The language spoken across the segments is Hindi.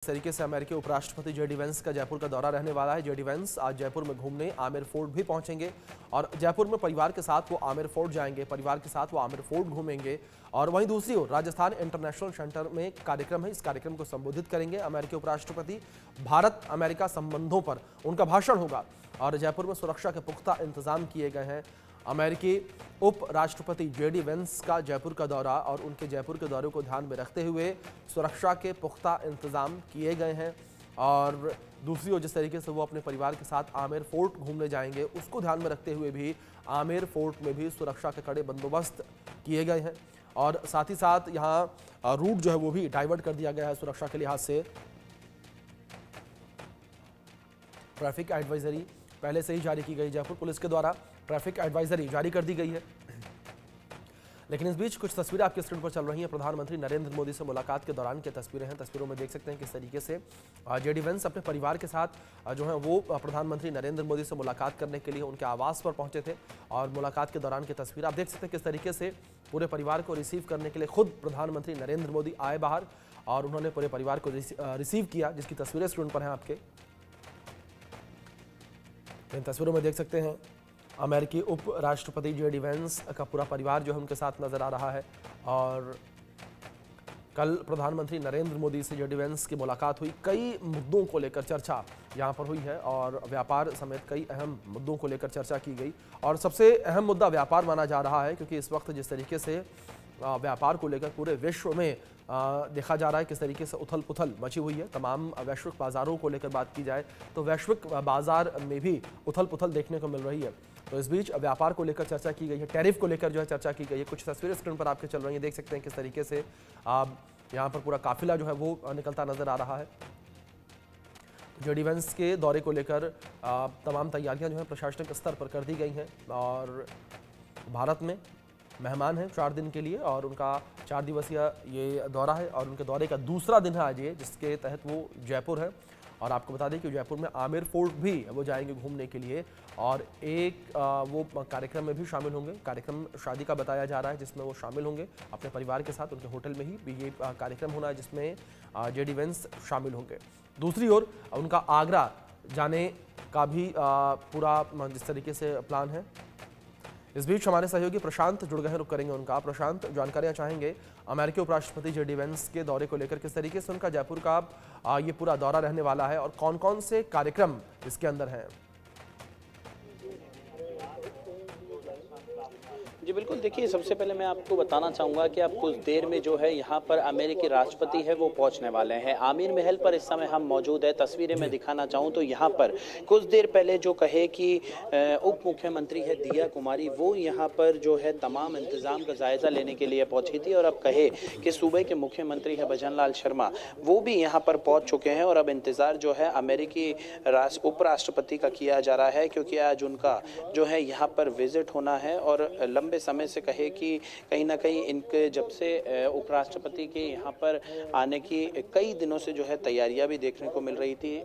इस तरीके से अमेरिकी उपराष्ट्रपति जेडी वेंस का जयपुर का दौरा रहने वाला है। जेडी वेंस आज जयपुर में घूमने आमेर फोर्ट भी पहुंचेंगे और जयपुर में परिवार के साथ वो आमेर फोर्ट जाएंगे, परिवार के साथ वो आमेर फोर्ट घूमेंगे। और वहीं दूसरी ओर राजस्थान इंटरनेशनल सेंटर में कार्यक्रम है, इस कार्यक्रम को संबोधित करेंगे अमेरिकी उपराष्ट्रपति। भारत अमेरिका संबंधों पर उनका भाषण होगा और जयपुर में सुरक्षा के पुख्ता इंतजाम किए गए हैं। अमेरिकी उपराष्ट्रपति जेडी वेंस का जयपुर का दौरा और उनके जयपुर के दौरे को ध्यान में रखते हुए सुरक्षा के पुख्ता इंतजाम किए गए हैं। और दूसरी ओर जिस तरीके से वो अपने परिवार के साथ आमेर फोर्ट घूमने जाएंगे, उसको ध्यान में रखते हुए भी आमेर फोर्ट में भी सुरक्षा के कड़े बंदोबस्त किए गए हैं। और साथ ही साथ यहाँ रूट जो है वो भी डाइवर्ट कर दिया गया है सुरक्षा के लिहाज से। ट्रैफिक एडवाइजरी पहले से ही जारी की गई, जयपुर पुलिस के द्वारा ट्रैफिक एडवाइजरी जारी कर दी गई है। लेकिन इस बीच कुछ तस्वीरें आपके स्क्रीन पर चल रही हैं। प्रधानमंत्री नरेंद्र मोदी से मुलाकात के दौरान की तस्वीरें हैं। तस्वीरों में देख सकते हैं किस तरीके से जेडी वेंस अपने परिवार के साथ जो है वो प्रधानमंत्री नरेंद्र मोदी से मुलाकात करने के लिए उनके आवास पर पहुंचे थे। और मुलाकात के दौरान की तस्वीर आप देख सकते हैं किस तरीके से पूरे परिवार को रिसीव करने के लिए खुद प्रधानमंत्री नरेंद्र मोदी आए बाहर और उन्होंने पूरे परिवार को रिसीव किया, जिसकी तस्वीरें स्क्रीन पर हैं आपके। इन तस्वीरों में देख सकते हैं अमेरिकी उपराष्ट्रपति जेडी वेंस का पूरा परिवार जो है उनके साथ नजर आ रहा है। और कल प्रधानमंत्री नरेंद्र मोदी से जेडी वेंस की मुलाकात हुई, कई मुद्दों को लेकर चर्चा यहां पर हुई है और व्यापार समेत कई अहम मुद्दों को लेकर चर्चा की गई। और सबसे अहम मुद्दा व्यापार माना जा रहा है, क्योंकि इस वक्त जिस तरीके से व्यापार को लेकर पूरे विश्व में देखा जा रहा है किस तरीके से उथल पुथल मची हुई है। तमाम वैश्विक बाजारों को लेकर बात की जाए तो वैश्विक बाजार में भी उथल पुथल देखने को मिल रही है। तो इस बीच व्यापार को लेकर चर्चा की गई है, टैरिफ को लेकर जो है चर्चा की गई है। कुछ तस्वीरें स्क्रीन पर आपके चल रही हैं, देख सकते हैं किस तरीके से यहाँ पर पूरा काफिला जो है वो निकलता नजर आ रहा है। जेडी वेंस के दौरे को लेकर तमाम तैयारियां जो है प्रशासनिक स्तर पर कर दी गई हैं और भारत में मेहमान हैं 4 दिन के लिए और उनका 4 दिवसीय ये दौरा है और उनके दौरे का दूसरा दिन है आज ये, जिसके तहत वो जयपुर है। और आपको बता दें कि जयपुर में आमेर फोर्ट भी वो जाएंगे घूमने के लिए और एक वो कार्यक्रम में भी शामिल होंगे। कार्यक्रम शादी का बताया जा रहा है जिसमें वो शामिल होंगे अपने परिवार के साथ, उनके होटल में ही ये कार्यक्रम होना है जिसमें जेडी वेंस शामिल होंगे। दूसरी ओर उनका आगरा जाने का भी पूरा जिस तरीके से प्लान है। इस बीच हमारे सहयोगी प्रशांत जुड़ गए, रुक करेंगे उनका। प्रशांत, जानकारियां चाहेंगे अमेरिकी उपराष्ट्रपति जेडी वेंस के दौरे को लेकर, किस तरीके से उनका जयपुर का ये पूरा दौरा रहने वाला है और कौन कौन से कार्यक्रम इसके अंदर हैं? जी बिल्कुल, देखिए सबसे पहले मैं आपको बताना चाहूँगा कि आप कुछ देर में जो है यहाँ पर अमेरिकी राष्ट्रपति है वो पहुँचने वाले हैं। आमिर महल पर इस समय हम मौजूद है। तस्वीरें मैं दिखाना चाहूँ तो यहाँ पर कुछ देर पहले जो कहे कि उप मुख्यमंत्री है दिया कुमारी, वो यहाँ पर जो है तमाम इंतजाम का जायजा लेने के लिए पहुँची थी। और अब कहे कि सूबे के मुख्यमंत्री है भजन लाल शर्मा, वो भी यहाँ पर पहुँच चुके हैं। और अब इंतज़ार जो है अमेरिकी उपराष्ट्रपति का किया जा रहा है, क्योंकि आज उनका जो है यहाँ पर विजिट होना है। और लंबे समय से कहे कि कहीं ना कहीं इनके जब से उपराष्ट्रपति के यहाँ पर आने की कई दिनों से जो है तैयारियां भी देखने को मिल रही थी।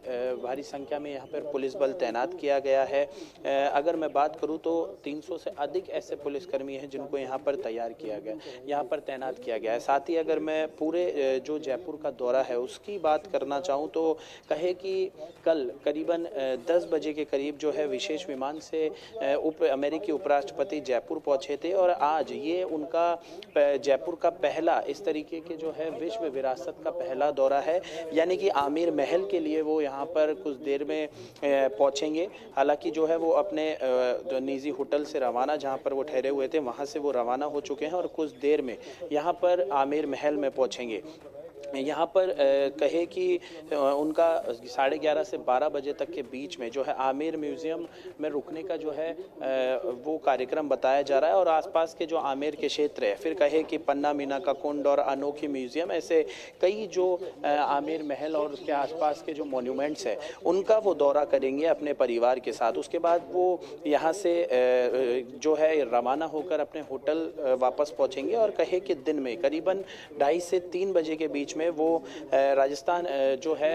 भारी संख्या में यहाँ पर पुलिस बल तैनात किया गया है। अगर मैं बात करूँ तो 300 से अधिक ऐसे पुलिसकर्मी हैं जिनको यहाँ पर तैयार किया गया, यहाँ पर तैनात किया गया है। साथ ही अगर मैं पूरे जो जयपुर का दौरा है उसकी बात करना चाहूँ तो कहे कि कल करीबन 10 बजे के करीब जो है विशेष विमान से अमेरिकी उपराष्ट्रपति जयपुर पहुँचे थे। और आज ये उनका जयपुर का पहला इस तरीके के जो है विश्व विरासत का पहला दौरा है, यानी कि आमिर महल के लिए वो यहाँ पर कुछ देर में पहुँचेंगे। हालांकि जो है वो अपने निजी होटल से रवाना, जहाँ पर वो ठहरे हुए थे वहाँ से वो रवाना हो चुके हैं और कुछ देर में यहाँ पर आमिर महल में पहुँचेंगे। यहाँ पर कहे कि उनका 11:30 से 12 बजे तक के बीच में जो है आमेर म्यूज़ियम में रुकने का जो है वो कार्यक्रम बताया जा रहा है। और आसपास के जो आमेर के क्षेत्र है, फिर कहे कि पन्ना मीना का कुंड और अनोखी म्यूज़ियम, ऐसे कई जो आमेर महल और उसके आसपास के जो मॉन्यूमेंट्स है उनका वो दौरा करेंगे अपने परिवार के साथ। उसके बाद वो यहाँ से जो है रवाना होकर अपने होटल वापस पहुँचेंगे। और कहे कि दिन में करीबन 2:30 से 3 बजे के बीच में में वो राजस्थान जो है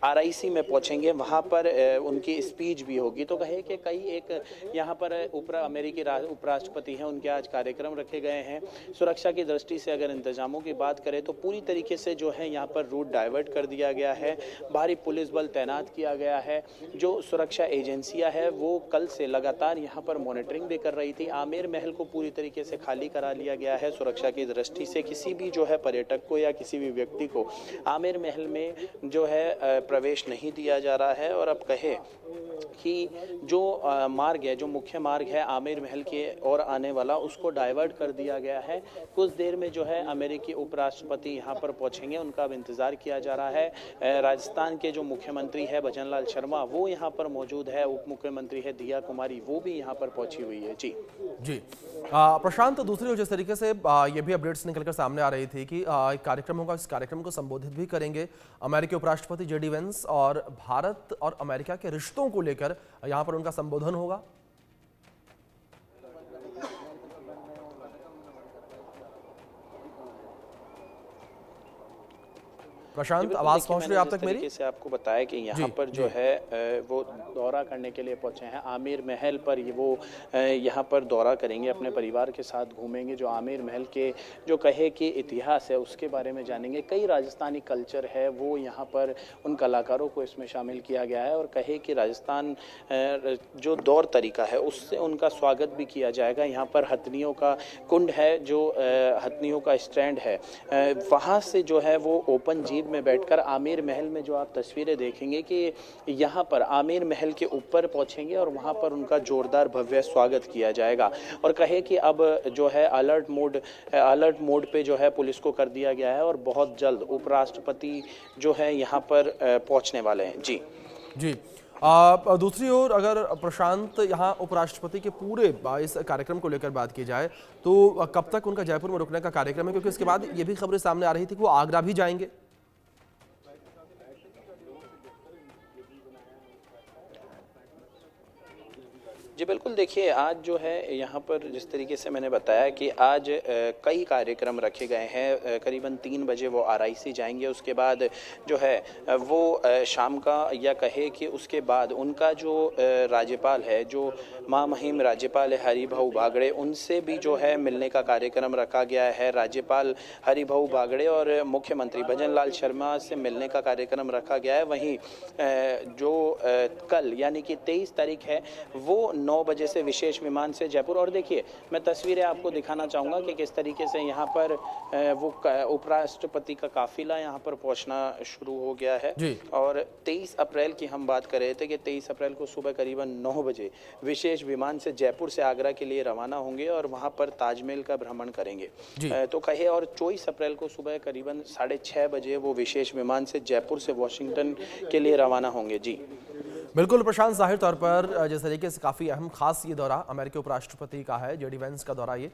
RIC में पहुंचेंगे, वहां पर उनकी स्पीच भी होगी। तो कहे कि कई एक यहाँ पर अमेरिकी उपराष्ट्रपति हैं, उनके आज कार्यक्रम रखे गए हैं। सुरक्षा की दृष्टि से अगर इंतजामों की बात करें तो पूरी तरीके से जो है यहाँ पर रूट डाइवर्ट कर दिया गया है, भारी पुलिस बल तैनात किया गया है। जो सुरक्षा एजेंसियां है वो कल से लगातार यहाँ पर मॉनिटरिंग भी कर रही थी। आमेर महल को पूरी तरीके से खाली करा लिया गया है सुरक्षा की दृष्टि से। किसी भी जो है पर्यटक को या किसी भी व्यक्ति को आमेर महल में जो है प्रवेश नहीं दिया जा रहा है। और अब कहे कि जो मार्ग है, जो मुख्य मार्ग है आमेर महल के और आने वाला, उसको डाइवर्ट कर दिया गया है। कुछ देर में जो है अमेरिकी उपराष्ट्रपति यहाँ पर पहुंचेंगे, उनका अब इंतजार किया जा रहा है। राजस्थान के जो मुख्यमंत्री है भजन लाल शर्मा, वो यहाँ पर मौजूद है। उप मुख्यमंत्री है दिया कुमारी, वो भी यहाँ पर पहुंची हुई है। जी प्रशांत, दूसरी ओर जिस तरीके से ये भी अपडेट्स निकलकर सामने आ रही थी कि कार्यक्रम होगा, इस कार्यक्रम को संबोधित भी करेंगे अमेरिकी उपराष्ट्रपति JD वेंस और भारत और अमेरिका के रिश्तों को लेकर यहाँ पर उनका संबोधन होगा। प्रशांत, आवाज पहुंच रही है आप तक मेरी? से आपको बताया कि यहाँ पर जो है वो दौरा करने के लिए पहुंचे हैं आमेर महल पर। वो यहाँ पर दौरा करेंगे, अपने परिवार के साथ घूमेंगे। जो आमेर महल के जो कहे कि इतिहास है उसके बारे में जानेंगे। कई राजस्थानी कल्चर है वो यहाँ पर, उन कलाकारों को इसमें शामिल किया गया है। और कहे कि राजस्थान जो दौर तरीका है उससे उनका स्वागत भी किया जाएगा। यहाँ पर हथनियों का कुंड है, जो हथनियों का स्टैंड है, वहाँ से जो है वो ओपन जीप में बैठकर आमेर महल में जो आप तस्वीरें देखेंगे कि यहाँ पर आमेर महल के ऊपर पहुंचेंगे और वहाँ पर उनका जोरदार भव्य स्वागत किया जाएगा। और कहे कि अब जो है अलर्ट मोड पे जो है पुलिस को कर दिया गया है और बहुत जल्द उपराष्ट्रपति जो है यहाँ पर पहुँचने वाले हैं। जी दूसरी ओर अगर प्रशांत यहाँ उपराष्ट्रपति के पूरे इस कार्यक्रम को लेकर बात की जाए तो कब तक उनका जयपुर में रुकने का कार्यक्रम है? क्योंकि इसके बाद ये भी खबरें सामने आ रही थी कि वो आगरा भी जाएंगे। जी बिल्कुल, देखिए आज जो है यहाँ पर जिस तरीके से मैंने बताया कि आज कई कार्यक्रम रखे गए हैं। करीबन 3 बजे वो RIC जाएंगे। उसके बाद जो है वो शाम का, या कहे कि उसके बाद उनका जो राज्यपाल है, जो महामहिम राज्यपाल है हरिभाऊ बागड़े, उनसे भी जो है मिलने का कार्यक्रम रखा गया है। राज्यपाल हरिभाऊ बागड़े और मुख्यमंत्री भजन लाल शर्मा से मिलने का कार्यक्रम रखा गया है। वहीं जो कल यानी कि 23 तारीख है वो 9 बजे से विशेष विमान से जयपुर। और देखिए मैं तस्वीरें आपको दिखाना चाहूँगा कि किस तरीके से यहाँ पर वो उपराष्ट्रपति का काफिला यहाँ पर पहुँचना शुरू हो गया है। और 23 अप्रैल की हम बात कर रहे थे कि 23 अप्रैल को सुबह करीबन 9 बजे विशेष विमान से जयपुर से आगरा के लिए रवाना होंगे और वहाँ पर ताजमहल का भ्रमण करेंगे। तो कहे और 24 अप्रैल को सुबह करीबन 6:30 बजे वो विशेष विमान से जयपुर से वॉशिंगटन के लिए रवाना होंगे। जी बिल्कुल प्रशांत, जाहिर तौर पर जिस तरीके से काफ़ी अहम खास ये दौरा अमेरिकी उपराष्ट्रपति का है, JD वेंस का दौरा ये